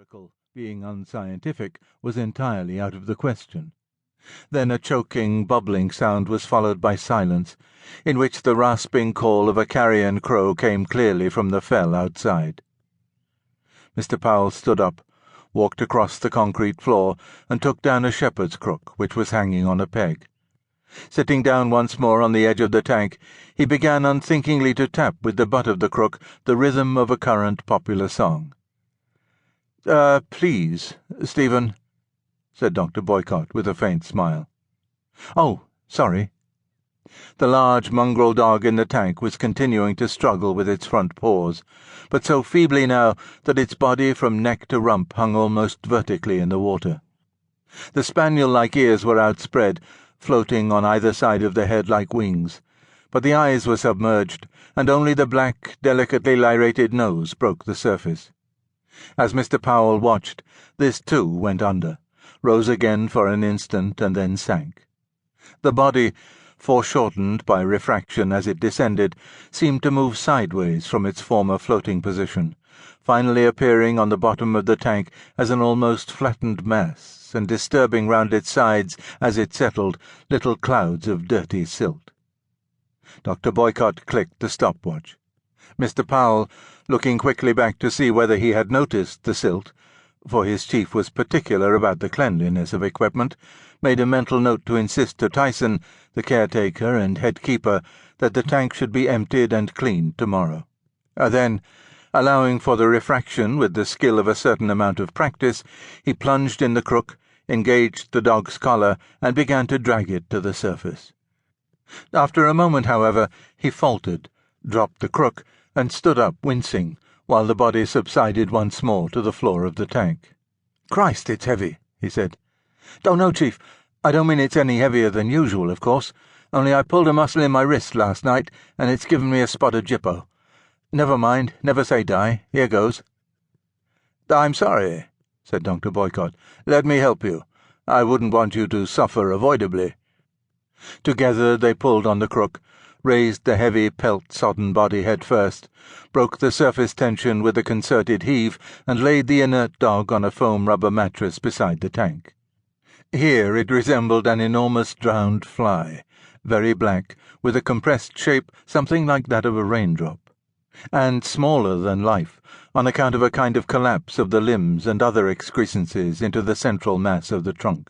lyrical being unscientific was entirely out of the question. Then a choking, bubbling sound was followed by silence, in which the rasping call of a carrion crow came clearly from the fell outside. Mr. Powell stood up, walked across the concrete floor, and took down a shepherd's crook which was hanging on a peg. Sitting down once more on the edge of the tank, he began unthinkingly to tap with the butt of the crook the rhythm of a current popular song. Please, Stephen," said Dr. Boycott with a faint smile. "Oh, sorry." The large mongrel dog in the tank was continuing to struggle with its front paws, but so feebly now that its body from neck to rump hung almost vertically in the water. The spaniel-like ears were outspread, floating on either side of the head like wings, but the eyes were submerged, and only the black, delicately lyrated nose broke the surface. As Mr. Powell watched, this too went under, rose again for an instant, and then sank. The body, foreshortened by refraction as it descended, seemed to move sideways from its former floating position, finally appearing on the bottom of the tank as an almost flattened mass, and disturbing round its sides as it settled little clouds of dirty silt. Dr. Boycott clicked the stopwatch. Mr. Powell, looking quickly back to see whether he had noticed the silt, for his chief was particular about the cleanliness of equipment, made a mental note to insist to Tyson, the caretaker and head keeper, that the tank should be emptied and cleaned tomorrow. Then, allowing for the refraction with the skill of a certain amount of practice, he plunged in the crook, engaged the dog's collar, and began to drag it to the surface. After a moment, however, he faltered, dropped the crook, and stood up wincing, while the body subsided once more to the floor of the tank. "Christ, it's heavy," he said. "Don't know, Chief. I don't mean it's any heavier than usual, of course, only I pulled a muscle in my wrist last night, and it's given me a spot of jippo. Never mind, never say die. Here goes." "I'm sorry," said Dr. Boycott. "Let me help you. I wouldn't want you to suffer avoidably." Together they pulled on the crook, raised the heavy pelt-sodden body head first, broke the surface tension with a concerted heave, and laid the inert dog on a foam rubber mattress beside the tank. Here it resembled an enormous drowned fly, very black, with a compressed shape something like that of a raindrop, and smaller than life, on account of a kind of collapse of the limbs and other excrescences into the central mass of the trunk.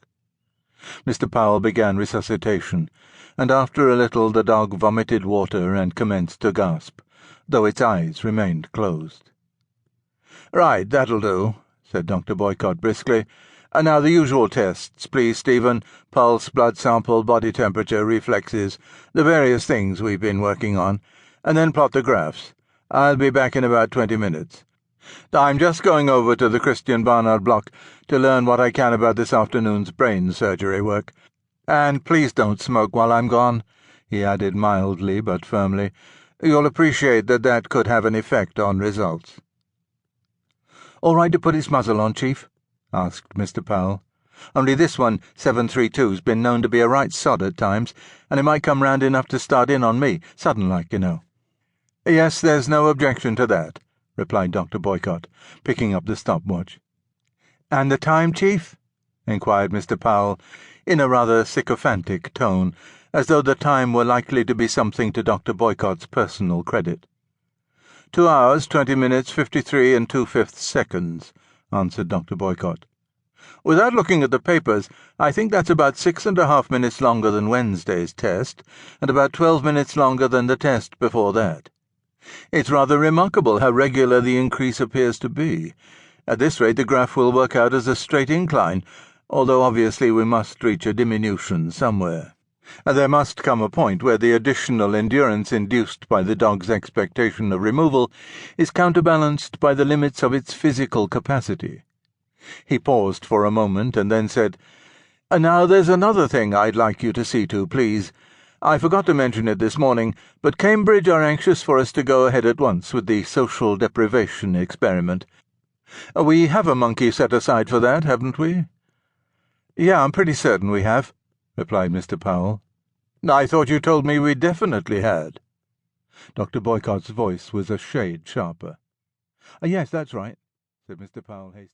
Mr. Powell began resuscitation, and after a little the dog vomited water and commenced to gasp, though its eyes remained closed. "Right, that'll do," said Dr. Boycott briskly. "Now the usual tests, please, Stephen. Pulse, blood sample, body temperature, reflexes, the various things we've been working on, and then plot the graphs. I'll be back in about 20 minutes. I'm just going over to the Christian Barnard block to learn what I can about this afternoon's brain surgery work. And please don't smoke while I'm gone," he added mildly but firmly. "You'll appreciate that could have an effect on results." "All right to put its muzzle on, Chief?" asked Mr. Powell. "Only this one, 732's, been known to be a right sod at times, and it might come round enough to start in on me, sudden-like, you know." "Yes, there's no objection to that," replied Dr. Boycott, picking up the stopwatch. "And the time, Chief?" inquired Mr. Powell, in a rather sycophantic tone, as though the time were likely to be something to Dr. Boycott's personal credit. 2 hours, 20 minutes, 53 and 2/5 seconds, answered Dr. Boycott. "Without looking at the papers, I think that's about 6.5 minutes longer than Wednesday's test, and about 12 minutes longer than the test before that. It's rather remarkable how regular the increase appears to be. At this rate the graph will work out as a straight incline, although obviously we must reach a diminution somewhere. There must come a point where the additional endurance induced by the dog's expectation of removal is counterbalanced by the limits of its physical capacity." He paused for a moment and then said, "Now there's another thing I'd like you to see to, please. I forgot to mention it this morning, but Cambridge are anxious for us to go ahead at once with the social deprivation experiment. We have a monkey set aside for that, haven't we?" "Yeah, I'm pretty certain we have," replied Mr. Powell. "I thought you told me we definitely had." Dr. Boycott's voice was a shade sharper. "Yes, that's right," said Mr. Powell hastily.